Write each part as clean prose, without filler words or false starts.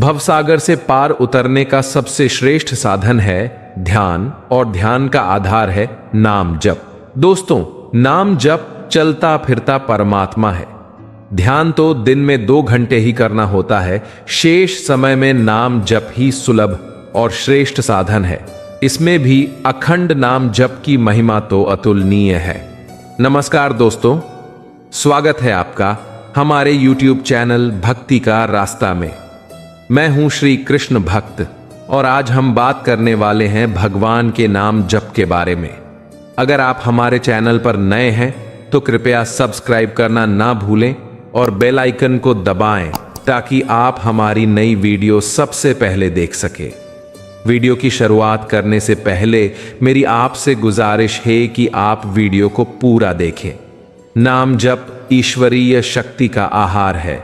भवसागर से पार उतरने का सबसे श्रेष्ठ साधन है ध्यान, और ध्यान का आधार है नाम जप। दोस्तों, नाम जप चलता फिरता परमात्मा है। ध्यान तो दिन में 2 घंटे ही करना होता है, शेष समय में नाम जप ही सुलभ और श्रेष्ठ साधन है। इसमें भी अखंड नाम जप की महिमा तो अतुलनीय है। नमस्कार दोस्तों, स्वागत है आपका हमारे YouTube चैनल भक्ति का रास्ता में। मैं हूं श्री कृष्ण भक्त और आज हम बात करने वाले हैं भगवान के नाम जप के बारे में। अगर आप हमारे चैनल पर नए हैं तो कृपया सब्सक्राइब करना ना भूलें और बेल आइकन को दबाएं ताकि आप हमारी नई वीडियो सबसे पहले देख सके। वीडियो की शुरुआत करने से पहले मेरी आपसे गुजारिश है कि आप वीडियो को पूरा देखें। नाम जप ईश्वरीय शक्ति का आहार है।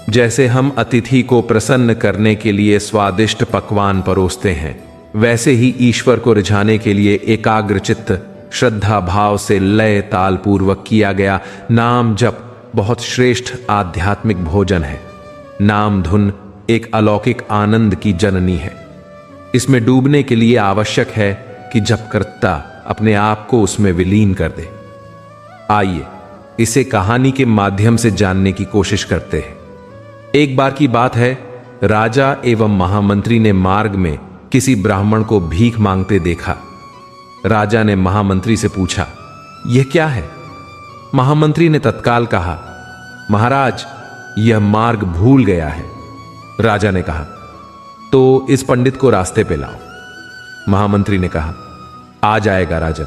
जैसे हम अतिथि को प्रसन्न करने के लिए स्वादिष्ट पकवान परोसते हैं, वैसे ही ईश्वर को रिझाने के लिए एकाग्रचित्त श्रद्धा भाव से लय ताल पूर्वक किया गया नाम जप बहुत श्रेष्ठ आध्यात्मिक भोजन है। नाम धुन एक अलौकिक आनंद की जननी है। इसमें डूबने के लिए आवश्यक है कि जपकर्ता अपने आप को उसमें विलीन कर दे। आइए इसे कहानी के माध्यम से जानने की कोशिश करते हैं। एक बार की बात है, राजा एवं महामंत्री ने मार्ग में किसी ब्राह्मण को भीख मांगते देखा। राजा ने महामंत्री से पूछा, यह क्या है? महामंत्री ने तत्काल कहा, महाराज, यह मार्ग भूल गया है। राजा ने कहा, तो इस पंडित को रास्ते पे लाओ। महामंत्री ने कहा, आ जाएगा राजन,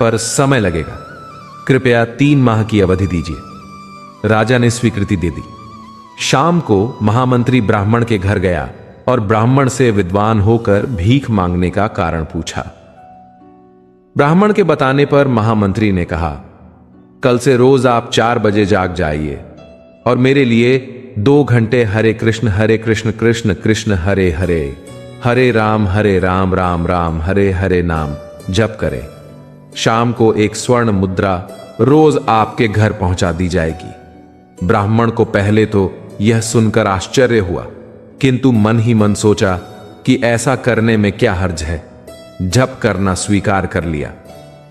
पर समय लगेगा। कृपया 3 माह की अवधि दीजिए। राजा ने स्वीकृति दे दी। शाम को महामंत्री ब्राह्मण के घर गया और ब्राह्मण से विद्वान होकर भीख मांगने का कारण पूछा। ब्राह्मण के बताने पर महामंत्री ने कहा, कल से रोज आप 4 बजे जाग जाइए और मेरे लिए 2 घंटे हरे कृष्ण कृष्ण कृष्ण हरे हरे, हरे राम राम राम हरे हरे नाम जप करें। शाम को एक स्वर्ण मुद्रा रोज आपके घर पहुंचा दी जाएगी। ब्राह्मण को पहले तो यह सुनकर आश्चर्य हुआ, किंतु मन ही मन सोचा कि ऐसा करने में क्या हर्ज है। जप करना स्वीकार कर लिया।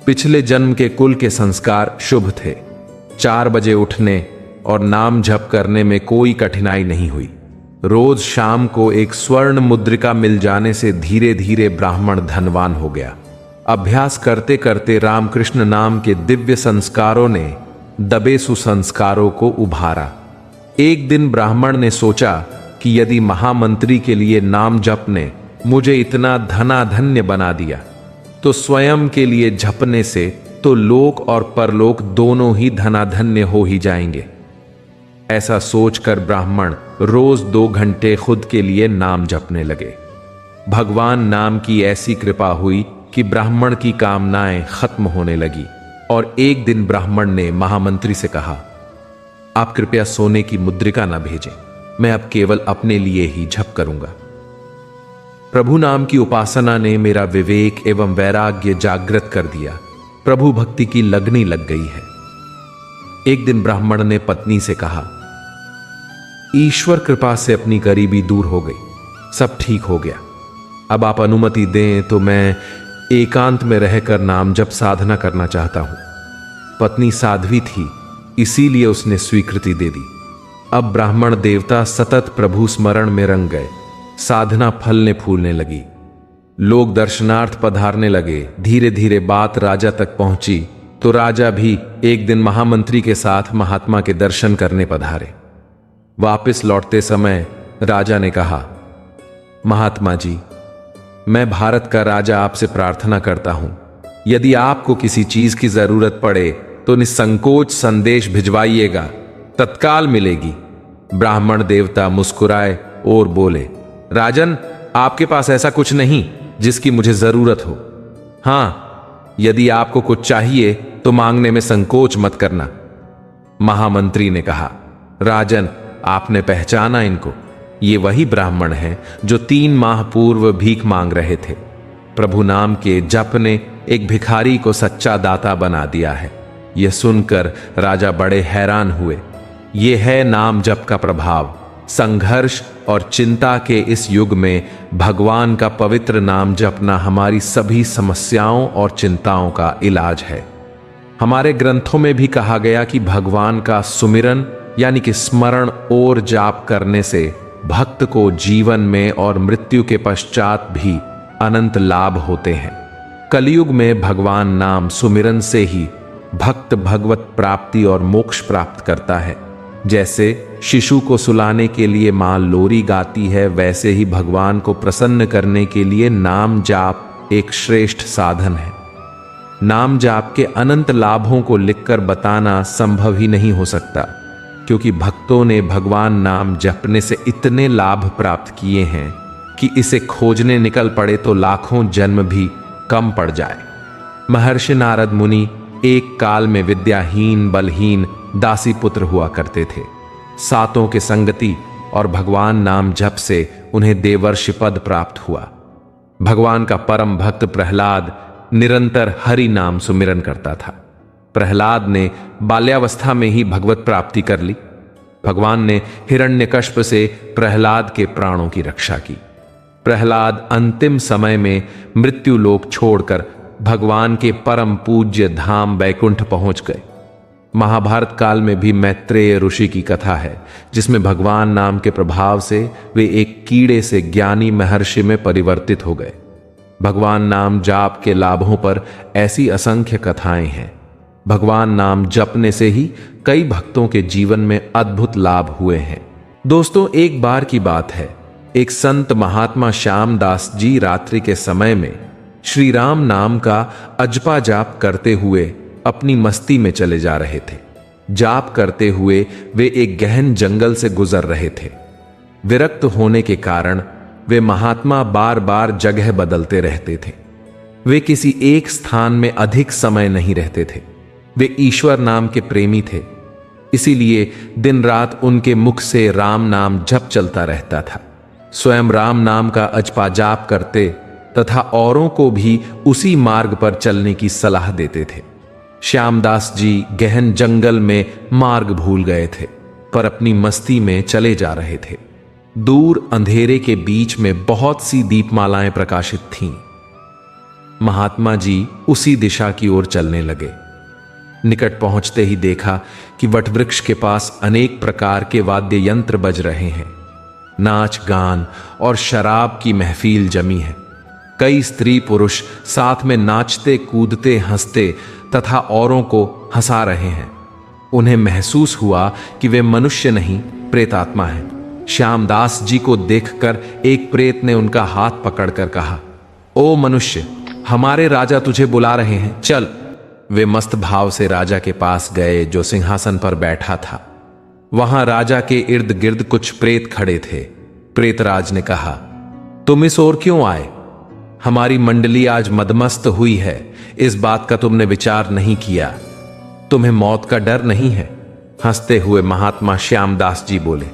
पिछले जन्म के कुल के संस्कार शुभ थे। 4 बजे उठने और नाम जप करने में कोई कठिनाई नहीं हुई। रोज शाम को एक स्वर्ण मुद्रिका मिल जाने से धीरे धीरे ब्राह्मण धनवान हो गया। अभ्यास करते करते रामकृष्ण नाम के दिव्य संस्कारों ने दबे सुसंस्कारों को उभारा। एक दिन ब्राह्मण ने सोचा कि यदि महामंत्री के लिए नाम जप ने मुझे इतना धनाधन्य बना दिया, तो स्वयं के लिए जपने से तो लोक और परलोक दोनों ही धनाधन्य हो ही जाएंगे। ऐसा सोचकर ब्राह्मण रोज 2 घंटे खुद के लिए नाम जपने लगे। भगवान नाम की ऐसी कृपा हुई कि ब्राह्मण की कामनाएं खत्म होने लगी और एक दिन ब्राह्मण ने महामंत्री से कहा, आप कृपया सोने की मुद्रिका न भेजें, मैं अब केवल अपने लिए ही जप करूंगा। प्रभु नाम की उपासना ने मेरा विवेक एवं वैराग्य जागृत कर दिया। प्रभु भक्ति की लगनी लग गई है। एक दिन ब्राह्मण ने पत्नी से कहा, ईश्वर कृपा से अपनी गरीबी दूर हो गई, सब ठीक हो गया। अब आप अनुमति दें तो मैं एकांत में रहकर नाम जप साधना करना चाहता हूं। पत्नी साध्वी थी, इसीलिए उसने स्वीकृति दे दी। अब ब्राह्मण देवता सतत प्रभु स्मरण में रंग गए। साधना फलने फूलने लगी। लोग दर्शनार्थ पधारने लगे। धीरे धीरे बात राजा तक पहुंची तो राजा भी एक दिन महामंत्री के साथ महात्मा के दर्शन करने पधारे। वापस लौटते समय राजा ने कहा, महात्मा जी, मैं भारत का राजा आपसे प्रार्थना करता हूं, यदि आपको किसी चीज की जरूरत पड़े तो निसंकोच संदेश भिजवाइएगा, तत्काल मिलेगी। ब्राह्मण देवता मुस्कुराए और बोले, राजन, आपके पास ऐसा कुछ नहीं जिसकी मुझे जरूरत हो। हां, यदि आपको कुछ चाहिए तो मांगने में संकोच मत करना। महामंत्री ने कहा, राजन, आपने पहचाना इनको? ये वही ब्राह्मण हैं जो 3 माह पूर्व भीख मांग रहे थे। प्रभु नाम के जप ने एक भिखारी को सच्चा दाता बना दिया है। यह सुनकर राजा बड़े हैरान हुए। यह है नाम जप का प्रभाव। संघर्ष और चिंता के इस युग में भगवान का पवित्र नाम जपना हमारी सभी समस्याओं और चिंताओं का इलाज है। हमारे ग्रंथों में भी कहा गया कि भगवान का सुमिरन यानी कि स्मरण और जाप करने से भक्त को जीवन में और मृत्यु के पश्चात भी अनंत लाभ होते हैं। कलयुग में भगवान नाम सुमिरन से ही भक्त भगवत प्राप्ति और मोक्ष प्राप्त करता है। जैसे शिशु को सुलाने के लिए मां लोरी गाती है, वैसे ही भगवान को प्रसन्न करने के लिए नाम जाप एक श्रेष्ठ साधन है। नाम जाप के अनंत लाभों को लिखकर बताना संभव ही नहीं हो सकता, क्योंकि भक्तों ने भगवान नाम जपने से इतने लाभ प्राप्त किए हैं कि इसे खोजने निकल पड़े तो लाखों जन्म भी कम पड़ जाए। महर्षि नारद मुनि एक काल में विद्याहीन बलहीन दासी पुत्र हुआ करते थे। सातों के संगति और भगवान नाम जप से उन्हें देवर्षि पद प्राप्त हुआ। भगवान का परम भक्त प्रहलाद निरंतर हरि नाम सुमिरन करता था। प्रहलाद ने बाल्यावस्था में ही भगवत प्राप्ति कर ली। भगवान ने हिरण्यकश्यप से प्रहलाद के प्राणों की रक्षा की। प्रहलाद अंतिम समय में मृत्यु लोक छोड़कर भगवान के परम पूज्य धाम बैकुंठ पहुंच गए। महाभारत काल में भी मैत्रेय ऋषि की कथा है, जिसमें भगवान नाम के प्रभाव से वे एक कीड़े से ज्ञानी महर्षि में परिवर्तित हो गए। भगवान नाम जाप के लाभों पर ऐसी असंख्य कथाएं हैं। भगवान नाम जपने से ही कई भक्तों के जीवन में अद्भुत लाभ हुए हैं। दोस्तों, एक बार की बात है, एक संत महात्मा श्यामदास जी रात्रि के समय में श्री राम नाम का अजपा जाप करते हुए अपनी मस्ती में चले जा रहे थे। जाप करते हुए वे एक गहन जंगल से गुजर रहे थे। विरक्त होने के कारण वे महात्मा बार बार जगह बदलते रहते थे। वे किसी एक स्थान में अधिक समय नहीं रहते थे। वे ईश्वर नाम के प्रेमी थे, इसीलिए दिन रात उनके मुख से राम नाम जप चलता रहता था। स्वयं राम नाम का अजपा जाप करते तथा औरों को भी उसी मार्ग पर चलने की सलाह देते थे। श्यामदास जी गहन जंगल में मार्ग भूल गए थे, पर अपनी मस्ती में चले जा रहे थे। दूर अंधेरे के बीच में बहुत सी दीपमालाएं प्रकाशित थीं। महात्मा जी उसी दिशा की ओर चलने लगे। निकट पहुंचते ही देखा कि वटवृक्ष के पास अनेक प्रकार के वाद्य यंत्र बज रहे हैं। नाच गान और शराब की महफिल जमी है। कई स्त्री पुरुष साथ में नाचते कूदते हंसते तथा औरों को हंसा रहे हैं। उन्हें महसूस हुआ कि वे मनुष्य नहीं, प्रेतात्मा हैं। श्यामदास जी को देखकर एक प्रेत ने उनका हाथ पकड़कर कहा, ओ मनुष्य, हमारे राजा तुझे बुला रहे हैं, चल। वे मस्त भाव से राजा के पास गए, जो सिंहासन पर बैठा था। वहां राजा के इर्द गिर्द कुछ प्रेत खड़े थे। प्रेतराज ने कहा, तुम इस ओर क्यों आए? हमारी मंडली आज मदमस्त हुई है, इस बात का तुमने विचार नहीं किया। तुम्हें मौत का डर नहीं है? हंसते हुए महात्मा श्यामदास जी बोले,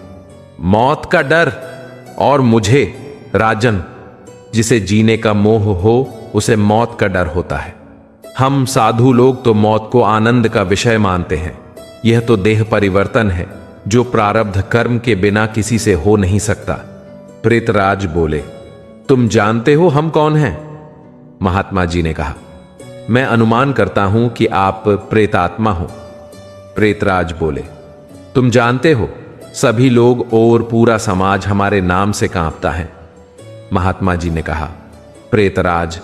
मौत का डर? और मुझे? राजन, जिसे जीने का मोह हो उसे मौत का डर होता है। हम साधु लोग तो मौत को आनंद का विषय मानते हैं। यह तो देह परिवर्तन है, जो प्रारब्ध कर्म के बिना किसी से हो नहीं सकता। प्रेतराज बोले, तुम जानते हो हम कौन हैं? महात्मा जी ने कहा, मैं अनुमान करता हूं कि आप प्रेतात्मा हो। प्रेतराज बोले, तुम जानते हो सभी लोग और पूरा समाज हमारे नाम से कांपता है। महात्मा जी ने कहा, प्रेतराज,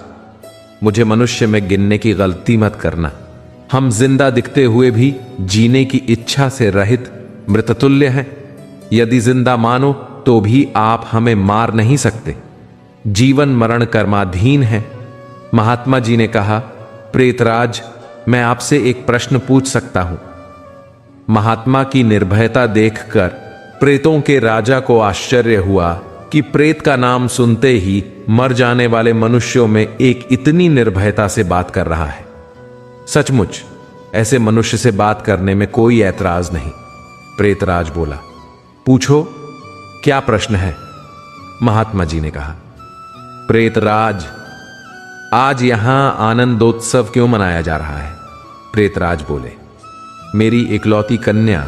मुझे मनुष्य में गिनने की गलती मत करना। हम जिंदा दिखते हुए भी जीने की इच्छा से रहित मृततुल्य हैं। यदि जिंदा मानो तो भी आप हमें मार नहीं सकते। जीवन मरण कर्माधीन है। महात्मा जी ने कहा, प्रेतराज, मैं आपसे एक प्रश्न पूछ सकता हूं। महात्मा की निर्भयता देखकर प्रेतों के राजा को आश्चर्य हुआ कि प्रेत का नाम सुनते ही मर जाने वाले मनुष्यों में एक इतनी निर्भयता से बात कर रहा है। सचमुच ऐसे मनुष्य से बात करने में कोई ऐतराज नहीं। प्रेतराज बोला, पूछो, क्या प्रश्न है? महात्मा जी ने कहा, प्रेतराज, आज यहां आनंदोत्सव क्यों मनाया जा रहा है? प्रेतराज बोले, मेरी इकलौती कन्या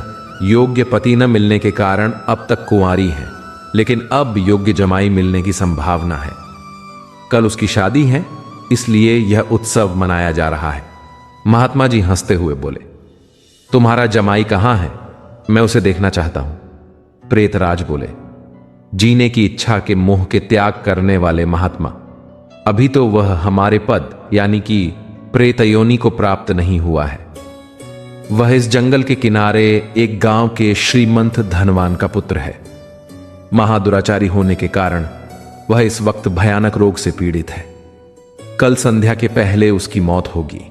योग्य पति न मिलने के कारण अब तक कुंवारी हैं, लेकिन अब योग्य जमाई मिलने की संभावना है। कल उसकी शादी है, इसलिए यह उत्सव मनाया जा रहा है। महात्मा जी हंसते हुए बोले, तुम्हारा जमाई कहां है? मैं उसे देखना चाहता हूं। प्रेतराज बोले, जीने की इच्छा के मोह के त्याग करने वाले महात्मा, अभी तो वह हमारे पद यानी कि प्रेतयोनि को प्राप्त नहीं हुआ है। वह इस जंगल के किनारे एक गांव के श्रीमंत धनवान का पुत्र है। महादुराचारी होने के कारण वह इस वक्त भयानक रोग से पीड़ित है। कल संध्या के पहले उसकी मौत होगी,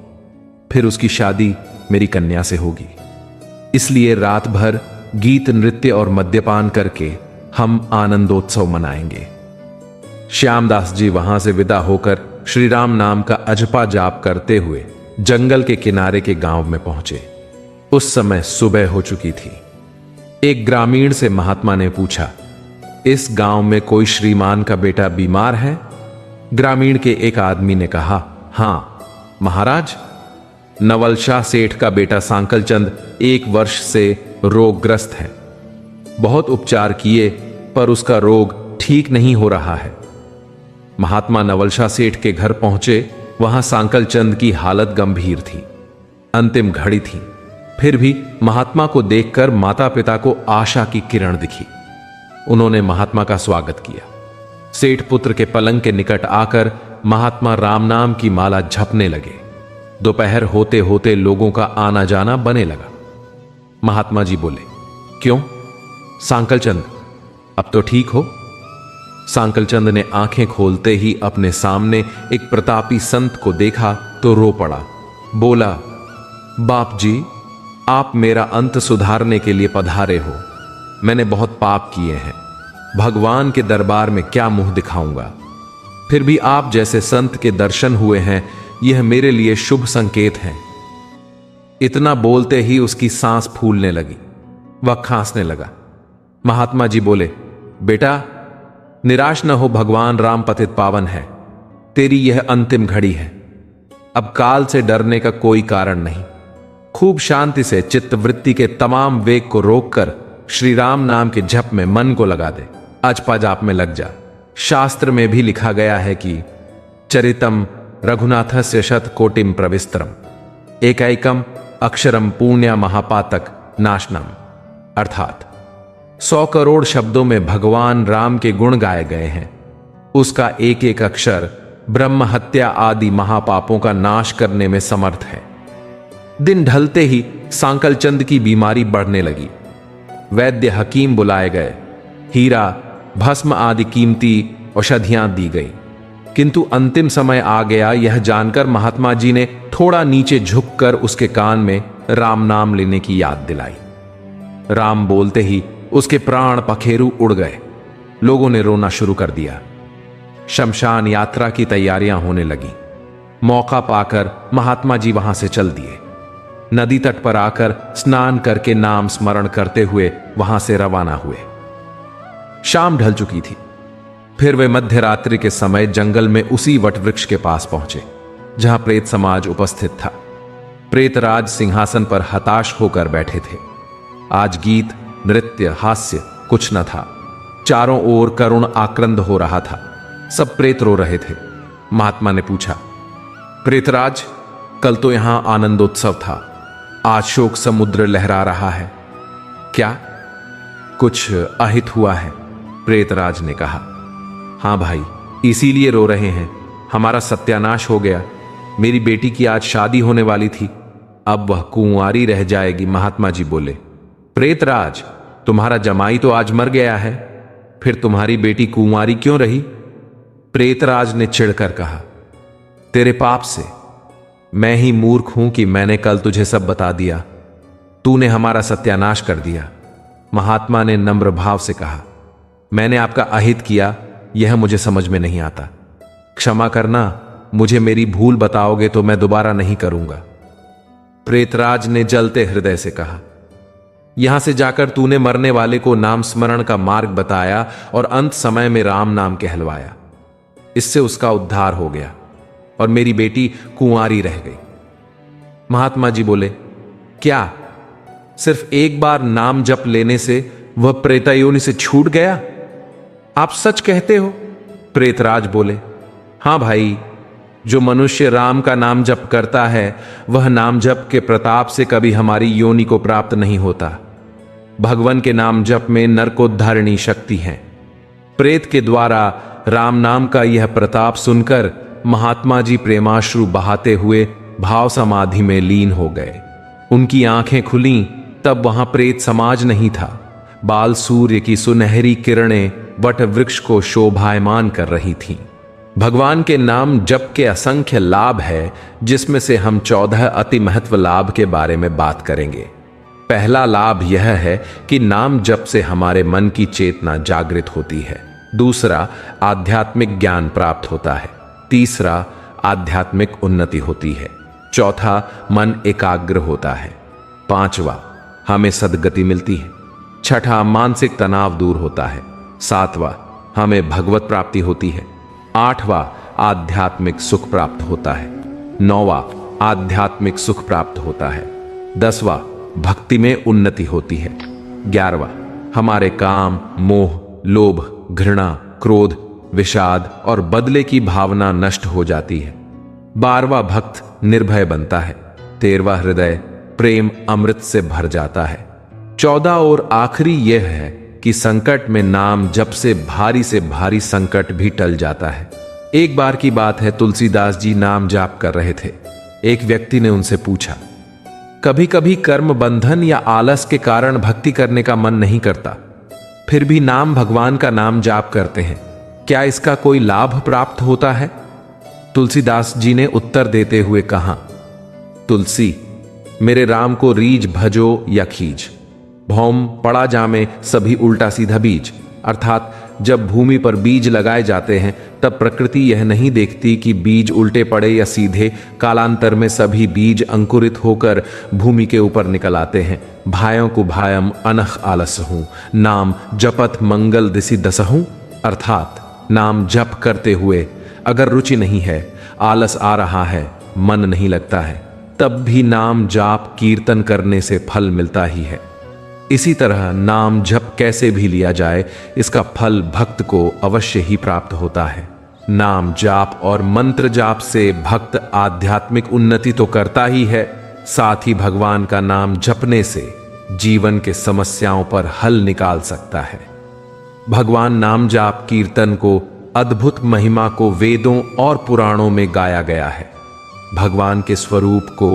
फिर उसकी शादी मेरी कन्या से होगी। इसलिए रात भर गीत नृत्य और मद्यपान करके हम आनंदोत्सव मनाएंगे। श्यामदास जी वहां से विदा होकर श्री राम नाम का अजपा जाप करते हुए जंगल के किनारे के गांव में पहुंचे। उस समय सुबह हो चुकी थी। एक ग्रामीण से महात्मा ने पूछा, इस गांव में कोई श्रीमान का बेटा बीमार है? ग्रामीण के एक आदमी ने कहा, हां महाराज, नवलशाह सेठ का बेटा सांकलचंद 1 वर्ष से रोगग्रस्त है। बहुत उपचार किए पर उसका रोग ठीक नहीं हो रहा है। महात्मा नवलशाह सेठ के घर पहुंचे। वहां सांकलचंद की हालत गंभीर थी, अंतिम घड़ी थी। फिर भी महात्मा को देखकर माता पिता को आशा की किरण दिखी। उन्होंने महात्मा का स्वागत किया। सेठ पुत्र के पलंग के निकट आकर महात्मा राम नाम की माला जपने लगे। दोपहर होते होते लोगों का आना जाना बने लगा। महात्मा जी बोले, क्यों सांकलचंद, अब तो ठीक हो? सांकलचंद ने आंखें खोलते ही अपने सामने एक प्रतापी संत को देखा तो रो पड़ा। बोला, बाप जी, आप मेरा अंत सुधारने के लिए पधारे हो। मैंने बहुत पाप किए हैं, भगवान के दरबार में क्या मुंह दिखाऊंगा। फिर भी आप जैसे संत के दर्शन हुए हैं, यह मेरे लिए शुभ संकेत है। इतना बोलते ही उसकी सांस फूलने लगी, वह खांसने लगा। महात्मा जी बोले, बेटा निराश न हो, भगवान राम पतित पावन है। तेरी यह अंतिम घड़ी है। अब काल से डरने का कोई कारण नहीं। खूब शांति से चित्तवृत्ति के तमाम वेग को रोककर श्री राम नाम के जप में मन को लगा दे। अजपा जाप में लग जा। शास्त्र में भी लिखा गया है कि चरितम रघुनाथस्य शत कोटिम प्रविस्तरम एकैकम अक्षरम पुण्य महापातक नाशनम, अर्थात 100 करोड़ शब्दों में भगवान राम के गुण गाए गए हैं। उसका एक एक अक्षर ब्रह्म हत्या आदि महापापों का नाश करने में समर्थ है। दिन ढलते ही सांकलचंद की बीमारी बढ़ने लगी। वैद्य हकीम बुलाए गए। हीरा भस्म आदि कीमती औषधियां दी गई, किंतु अंतिम समय आ गया यह जानकर महात्मा जी ने थोड़ा नीचे झुककर उसके कान में राम नाम लेने की याद दिलाई। राम बोलते ही उसके प्राण पखेरु उड़ गए। लोगों ने रोना शुरू कर दिया। शमशान यात्रा की तैयारियां होने लगी। मौका पाकर महात्मा जी वहां से चल दिए। नदी तट पर आकर स्नान करके नाम स्मरण करते हुए वहां से रवाना हुए। शाम ढल चुकी थी। फिर वे मध्य रात्रि के समय जंगल में उसी वटवृक्ष के पास पहुंचे जहां प्रेत समाज उपस्थित था। प्रेतराज सिंहासन पर हताश होकर बैठे थे। आज गीत नृत्य हास्य कुछ न था। चारों ओर करुण आक्रंद हो रहा था। सब प्रेत रो रहे थे। महात्मा ने पूछा, प्रेतराज, कल तो यहां आनंदोत्सव था, आज शोक समुद्र लहरा रहा है, क्या कुछ अहित हुआ है? प्रेतराज ने कहा, हां भाई, इसीलिए रो रहे हैं। हमारा सत्यानाश हो गया। मेरी बेटी की आज शादी होने वाली थी, अब वह कुंवारी रह जाएगी। महात्मा जी बोले, प्रेतराज, तुम्हारा जमाई तो आज मर गया है, फिर तुम्हारी बेटी कुंवारी क्यों रही? प्रेतराज ने चिढ़कर कहा, तेरे पाप से। मैं ही मूर्ख हूं कि मैंने कल तुझे सब बता दिया। तूने हमारा सत्यानाश कर दिया। महात्मा ने नम्र भाव से कहा, मैंने आपका अहित किया, यह मुझे समझ में नहीं आता। क्षमा करना, मुझे मेरी भूल बताओगे तो मैं दोबारा नहीं करूंगा। प्रेतराज ने जलते हृदय से कहा, यहां से जाकर तूने मरने वाले को नाम स्मरण का मार्ग बताया और अंत समय में राम नाम कहलवाया। इससे उसका उद्धार हो गया और मेरी बेटी कुंवारी रह गई। महात्मा जी बोले, क्या सिर्फ एक बार नाम जप लेने से वह प्रेतयोनि से छूट गया? आप सच कहते हो? प्रेतराज बोले, हां भाई, जो मनुष्य राम का नाम जप करता है वह नाम जप के प्रताप से कभी हमारी योनि को प्राप्त नहीं होता। भगवान के नाम जप में नरकोद्धारिणी शक्ति है। प्रेत के द्वारा राम नाम का यह प्रताप सुनकर महात्मा जी प्रेमाश्रु बहाते हुए भाव समाधि में लीन हो गए। उनकी आंखें खुलीं तब वहां प्रेत समाज नहीं था। बाल सूर्य की सुनहरी किरणें वट वृक्ष को शोभायमान कर रही थीं। भगवान के नाम जप के असंख्य लाभ है, जिसमें से हम 14 अति महत्व लाभ के बारे में बात करेंगे। पहला लाभ यह है कि नाम जप से हमारे मन की चेतना जागृत होती है। दूसरा, आध्यात्मिक ज्ञान प्राप्त होता है। तीसरा, आध्यात्मिक उन्नति होती है। चौथा, मन एकाग्र होता है। पांचवा, हमें सद्गति मिलती है। छठा, मानसिक तनाव दूर होता है। सातवां, हमें भगवत प्राप्ति होती है। आठवां, आध्यात्मिक सुख प्राप्त होता है। नौवां, आध्यात्मिक सुख प्राप्त होता है। 10वां, भक्ति में उन्नति होती है। 11वां, हमारे काम, मोह, लोभ, घृणा, क्रोध, विषाद और बदले की भावना नष्ट हो जाती है। 12वां, भक्त निर्भय बनता है। 13वां, हृदय प्रेम अमृत से भर जाता है। 14 और आखिरी यह है कि संकट में नाम जप से भारी संकट भी टल जाता है। एक बार की बात है, तुलसीदास जी नाम जाप कर रहे थे। एक व्यक्ति ने उनसे पूछा, कभी कभी कर्म बंधन या आलस के कारण भक्ति करने का मन नहीं करता, फिर भी नाम भगवान का नाम जाप करते हैं, क्या इसका कोई लाभ प्राप्त होता है? तुलसीदास जी ने उत्तर देते हुए कहा, तुलसी, मेरे राम को रीज भजो या खीज, भौम पड़ा जामे सभी उल्टा सीधा बीज। अर्थात जब भूमि पर बीज लगाए जाते हैं तब प्रकृति यह नहीं देखती कि बीज उल्टे पड़े या सीधे, कालांतर में सभी बीज अंकुरित होकर भूमि के ऊपर निकल आते हैं। भायों को भायम अनख आलस हूं, नाम जपत मंगल दिसी दसहूं। अर्थात नाम जप करते हुए अगर रुचि नहीं है, आलस आ रहा है, मन नहीं लगता है, तब भी नाम जाप कीर्तन करने से फल मिलता ही है। इसी तरह नाम जप कैसे भी लिया जाए, इसका फल भक्त को अवश्य ही प्राप्त होता है। नाम जाप और मंत्र जाप से भक्त आध्यात्मिक उन्नति तो करता ही है, साथ ही भगवान का नाम जपने से जीवन के समस्याओं पर हल निकाल सकता है। भगवान नाम जाप कीर्तन को अद्भुत महिमा को वेदों और पुराणों में गाया गया है। भगवान के स्वरूप को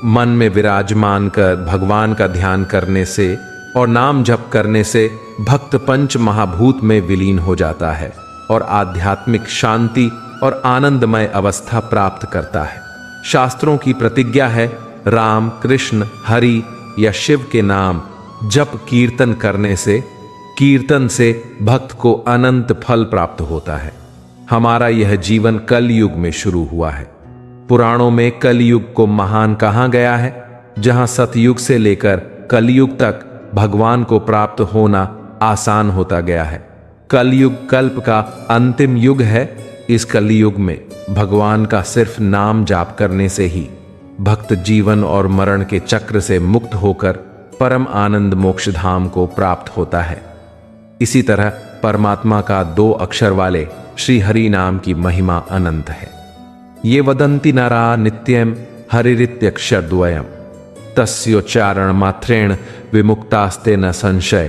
मन में विराजमान कर भगवान का ध्यान करने से और नाम जप करने से भक्त पंच महाभूत में विलीन हो जाता है और आध्यात्मिक शांति और आनंदमय अवस्था प्राप्त करता है। शास्त्रों की प्रतिज्ञा है, राम, कृष्ण, हरि या शिव के नाम जप कीर्तन करने से, कीर्तन से भक्त को अनंत फल प्राप्त होता है। हमारा यह जीवन कलयुग में शुरू हुआ है। पुराणों में कलयुग को महान कहा गया है, जहां सतयुग से लेकर कलयुग तक भगवान को प्राप्त होना आसान होता गया है। कलयुग कल्प का अंतिम युग है। इस कलयुग में भगवान का सिर्फ नाम जाप करने से ही भक्त जीवन और मरण के चक्र से मुक्त होकर परम आनंद मोक्ष धाम को प्राप्त होता है। इसी तरह परमात्मा का 2 अक्षर वाले श्री हरि नाम की महिमा अनंत है। ये वदंती नरा नित्यम हरिरित्यक्षर द्वयम तस्योच्चारण मात्रेण विमुक्तास्ते न संशय।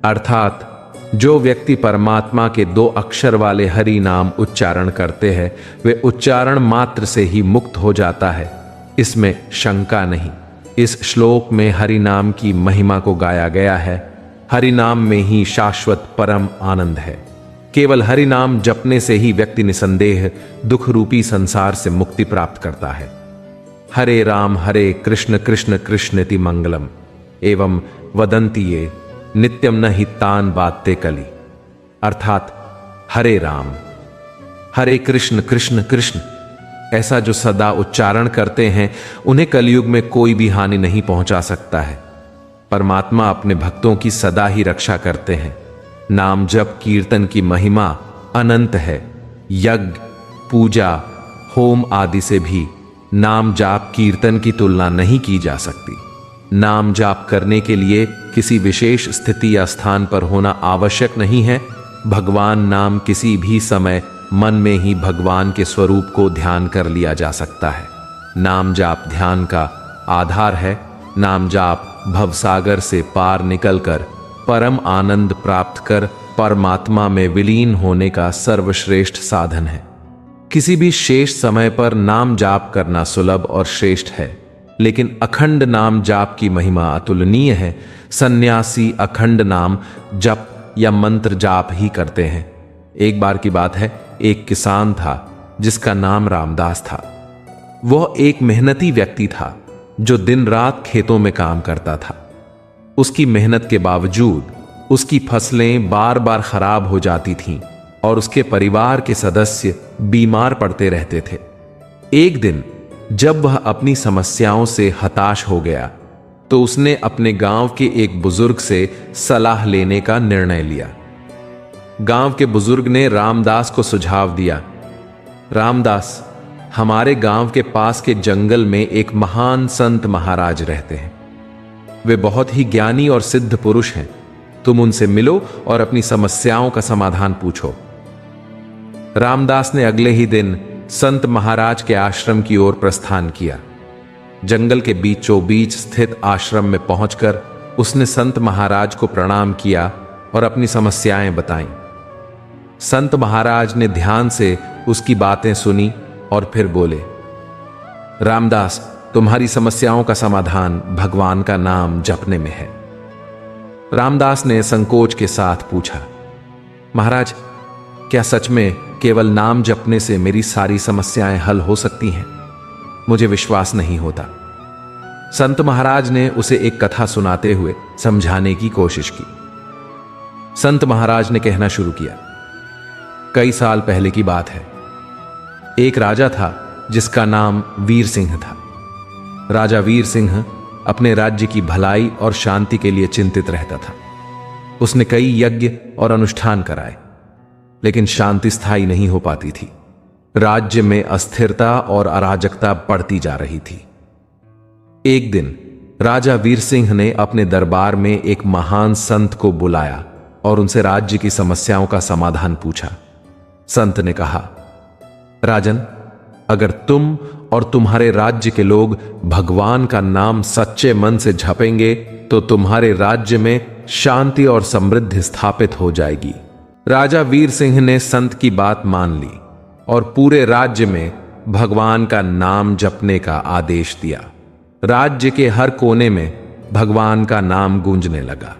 अर्थात जो व्यक्ति परमात्मा के 2 अक्षर वाले हरि नाम उच्चारण करते हैं, वे उच्चारण मात्र से ही मुक्त हो जाता है, इसमें शंका नहीं। इस श्लोक में हरि नाम की महिमा को गाया गया है। हरि नाम में ही शाश्वत परम आनंद है। केवल हरि नाम जपने से ही व्यक्ति निसंदेह दुख रूपी संसार से मुक्ति प्राप्त करता है। हरे राम हरे कृष्ण कृष्ण कृष्णति मंगलम एवं वदंती ये नित्यम न हि तान बाते कली। अर्थात हरे राम हरे कृष्ण कृष्ण कृष्ण ऐसा जो सदा उच्चारण करते हैं, उन्हें कलयुग में कोई भी हानि नहीं पहुंचा सकता है। परमात्मा अपने भक्तों की सदा ही रक्षा करते हैं। नाम जप कीर्तन की महिमा अनंत है। यज्ञ, पूजा, होम आदि से भी नाम जाप कीर्तन की तुलना नहीं की जा सकती। नाम जाप करने के लिए किसी विशेष स्थिति या स्थान पर होना आवश्यक नहीं है। भगवान नाम किसी भी समय मन में ही भगवान के स्वरूप को ध्यान कर लिया जा सकता है। नाम जाप ध्यान का आधार है। नाम जाप भवसागर से पार निकलकर परम आनंद प्राप्त कर परमात्मा में विलीन होने का सर्वश्रेष्ठ साधन है। किसी भी शेष समय पर नाम जाप करना सुलभ और श्रेष्ठ है, लेकिन अखंड नाम जाप की महिमा अतुलनीय है। सन्यासी अखंड नाम जप या मंत्र जाप ही करते हैं। एक बार की बात है, एक किसान था जिसका नाम रामदास था। वह एक मेहनती व्यक्ति था जो दिन रात खेतों में काम करता था। उसकी मेहनत के बावजूद उसकी फसलें बार बार खराब हो जाती थीं और उसके परिवार के सदस्य बीमार पड़ते रहते थे। एक दिन जब वह अपनी समस्याओं से हताश हो गया तो उसने अपने गांव के एक बुजुर्ग से सलाह लेने का निर्णय लिया। गांव के बुजुर्ग ने रामदास को सुझाव दिया, रामदास, हमारे गांव के पास के जंगल में एक महान संत महाराज रहते हैं। वे बहुत ही ज्ञानी और सिद्ध पुरुष हैं। तुम उनसे मिलो और अपनी समस्याओं का समाधान पूछो। रामदास ने अगले ही दिन संत महाराज के आश्रम की ओर प्रस्थान किया। जंगल के बीचों बीच स्थित आश्रम में पहुंचकर उसने संत महाराज को प्रणाम किया और अपनी समस्याएं बताईं। संत महाराज ने ध्यान से उसकी बातें सुनी और फिर बोले, रामदास, तुम्हारी समस्याओं का समाधान भगवान का नाम जपने में है। रामदास ने संकोच के साथ पूछा, महाराज, क्या सच में केवल नाम जपने से मेरी सारी समस्याएं हल हो सकती हैं? मुझे विश्वास नहीं होता। संत महाराज ने उसे एक कथा सुनाते हुए समझाने की कोशिश की। संत महाराज ने कहना शुरू किया, कई साल पहले की बात है। एक राजा था जिसका नाम वीर सिंह था। राजा वीर सिंह अपने राज्य की भलाई और शांति के लिए चिंतित रहता था। उसने कई यज्ञ और अनुष्ठान कराए, लेकिन शांति स्थायी नहीं हो पाती थी। राज्य में अस्थिरता और अराजकता बढ़ती जा रही थी। एक दिन राजा वीर सिंह ने अपने दरबार में एक महान संत को बुलाया और उनसे राज्य की समस्याओं का समाधान पूछा। संत ने कहा, राजन, अगर तुम और तुम्हारे राज्य के लोग भगवान का नाम सच्चे मन से जपेंगे तो तुम्हारे राज्य में शांति और समृद्धि स्थापित हो जाएगी। राजा वीर सिंह ने संत की बात मान ली और पूरे राज्य में भगवान का नाम जपने का आदेश दिया। राज्य के हर कोने में भगवान का नाम गूंजने लगा।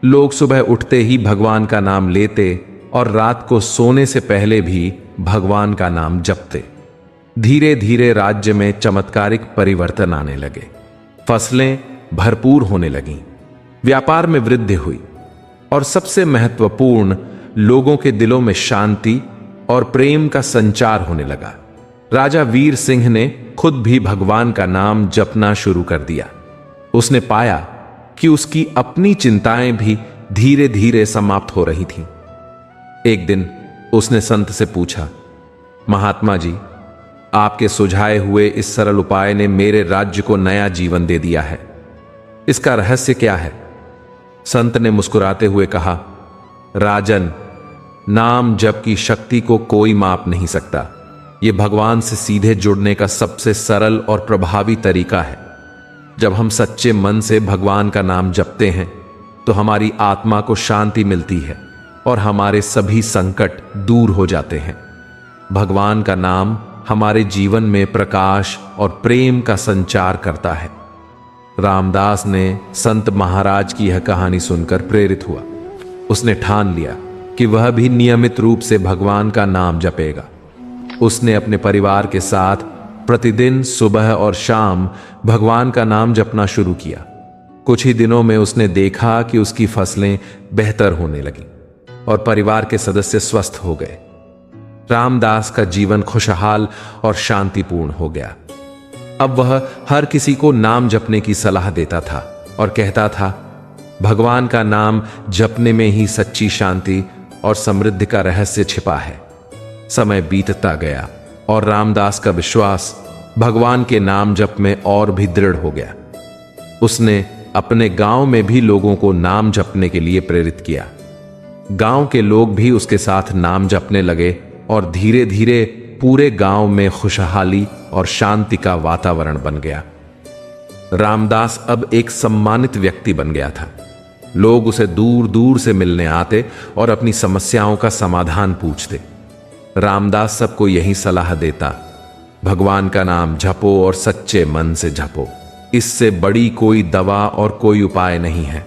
लोग सुबह उठते ही भगवान का नाम लेते और रात को सोने से पहले भी भगवान का नाम जपते। धीरे धीरे राज्य में चमत्कारिक परिवर्तन आने लगे। फसलें भरपूर होने लगीं, व्यापार में वृद्धि हुई और सबसे महत्वपूर्ण, लोगों के दिलों में शांति और प्रेम का संचार होने लगा। राजा वीर सिंह ने खुद भी भगवान का नाम जपना शुरू कर दिया। उसने पाया कि उसकी अपनी चिंताएं भी धीरे धीरे समाप्त हो रही थीं। एक दिन उसने संत से पूछा, महात्मा जी, आपके सुझाए हुए इस सरल उपाय ने मेरे राज्य को नया जीवन दे दिया है। इसका रहस्य क्या है? संत ने मुस्कुराते हुए कहा, राजन, नाम जप की शक्ति को कोई माप नहीं सकता। यह भगवान से सीधे जुड़ने का सबसे सरल और प्रभावी तरीका है। जब हम सच्चे मन से भगवान का नाम जपते हैं तो हमारी आत्मा को शांति मिलती है और हमारे सभी संकट दूर हो जाते हैं। भगवान का नाम हमारे जीवन में प्रकाश और प्रेम का संचार करता है। रामदास ने संत महाराज की यह कहानी सुनकर प्रेरित हुआ। उसने ठान लिया कि वह भी नियमित रूप से भगवान का नाम जपेगा। उसने अपने परिवार के साथ प्रतिदिन सुबह और शाम भगवान का नाम जपना शुरू किया। कुछ ही दिनों में उसने देखा कि उसकी फसलें बेहतर होने लगीं और परिवार के सदस्य स्वस्थ हो गए। रामदास का जीवन खुशहाल और शांतिपूर्ण हो गया। अब वह हर किसी को नाम जपने की सलाह देता था और कहता था, भगवान का नाम जपने में ही सच्ची शांति और समृद्धि का रहस्य छिपा है। समय बीतता गया और रामदास का विश्वास भगवान के नाम जप में और भी दृढ़ हो गया। उसने अपने गांव में भी लोगों को नाम जपने के लिए प्रेरित किया। गांव के लोग भी उसके साथ नाम जपने लगे और धीरे धीरे पूरे गांव में खुशहाली और शांति का वातावरण बन गया। रामदास अब एक सम्मानित व्यक्ति बन गया था। लोग उसे दूर दूर से मिलने आते और अपनी समस्याओं का समाधान पूछते। रामदास सबको यही सलाह देता, भगवान का नाम जपो और सच्चे मन से जपो, इससे बड़ी कोई दवा और कोई उपाय नहीं है।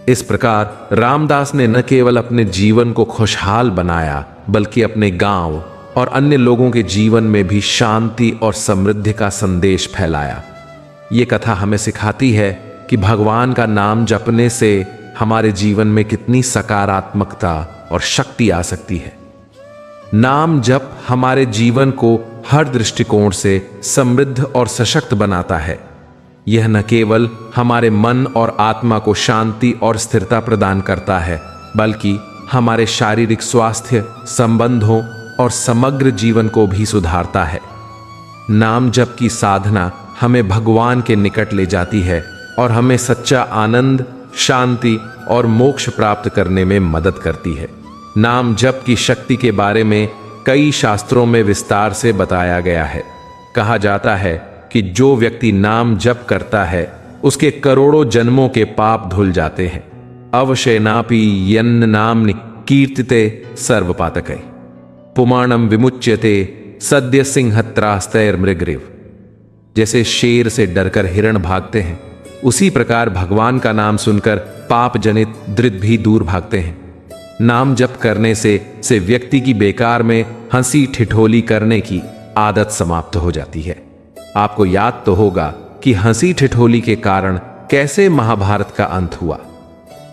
इस प्रकार रामदास ने न केवल अपने जीवन को खुशहाल बनाया, बल्कि अपने गांव और अन्य लोगों के जीवन में भी शांति और समृद्धि का संदेश फैलाया। ये कथा हमें सिखाती है कि भगवान का नाम जपने से हमारे जीवन में कितनी सकारात्मकता और शक्ति आ सकती है। नाम जप हमारे जीवन को हर दृष्टिकोण से समृद्ध और सशक्त बनाता है। यह न केवल हमारे मन और आत्मा को शांति और स्थिरता प्रदान करता है, बल्कि हमारे शारीरिक स्वास्थ्य, संबंधों और समग्र जीवन को भी सुधारता है। नाम जप की साधना हमें भगवान के निकट ले जाती है और हमें सच्चा आनंद, शांति और मोक्ष प्राप्त करने में मदद करती है। नाम जप की शक्ति के बारे में कई शास्त्रों में विस्तार से बताया गया है। कहा जाता है कि जो व्यक्ति नाम जप करता है, उसके करोड़ों जन्मों के पाप धुल जाते हैं। अवशेनापि यन्न नाम्नि कीर्तिते सर्वपातकै पुमाणम विमुच्यते सद्य सिंहत्रास्तैर्मृगरिव। जैसे शेर से डरकर हिरण भागते हैं, उसी प्रकार भगवान का नाम सुनकर पाप जनित दृढ़ भी दूर भागते हैं। नाम जप करने से व्यक्ति की बेकार में हंसी ठिठोली करने की आदत समाप्त हो जाती है। आपको याद तो होगा कि हंसी ठिठोली के कारण कैसे महाभारत का अंत हुआ।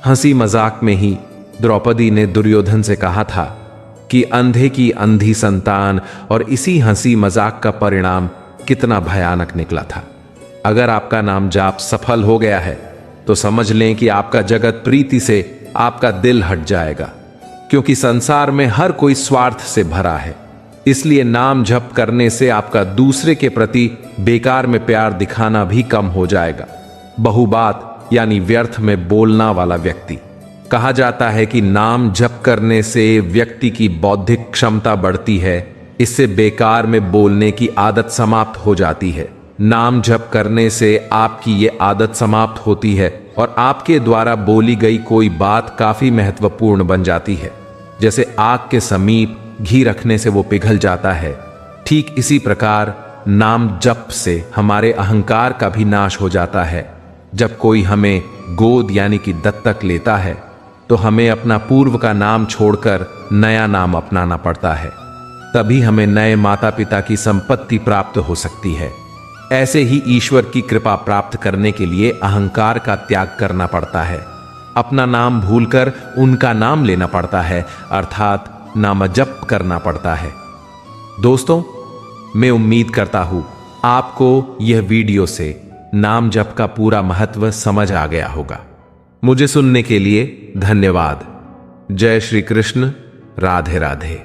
हंसी मजाक में ही द्रौपदी ने दुर्योधन से कहा था कि अंधे की अंधी संतान, और इसी हंसी मजाक का परिणाम कितना भयानक निकला था। अगर आपका नाम जाप सफल हो गया है तो समझ लें कि आपका जगत प्रीति से आपका दिल हट जाएगा, क्योंकि संसार में हर कोई स्वार्थ से भरा है। इसलिए नाम जप करने से आपका दूसरे के प्रति बेकार में प्यार दिखाना भी कम हो जाएगा। बहुबात यानी व्यर्थ में बोलना वाला व्यक्ति। कहा जाता है कि नाम जप करने से व्यक्ति की बौद्धिक क्षमता बढ़ती है, इससे बेकार में बोलने की आदत समाप्त हो जाती है। नाम जप करने से आपकी ये आदत समाप्त होती है और आपके द्वारा बोली गई कोई बात काफी महत्वपूर्ण बन जाती है। जैसे आग के समीप घी रखने से वो पिघल जाता है, ठीक इसी प्रकार नाम जप से हमारे अहंकार का भी नाश हो जाता है। जब कोई हमें गोद यानी कि दत्तक लेता है तो हमें अपना पूर्व का नाम छोड़कर नया नाम अपनाना पड़ता है। तभी हमें नए माता पिता की संपत्ति प्राप्त हो सकती है। ऐसे ही ईश्वर की कृपा प्राप्त करने के लिए अहंकार का त्याग करना पड़ता है। अपना नाम भूलकर उनका नाम लेना पड़ता है, अर्थात नाम जप करना पड़ता है। दोस्तों, मैं उम्मीद करता हूं आपको यह वीडियो से नाम जप का पूरा महत्व समझ आ गया होगा। मुझे सुनने के लिए धन्यवाद। जय श्री कृष्ण। राधे राधे।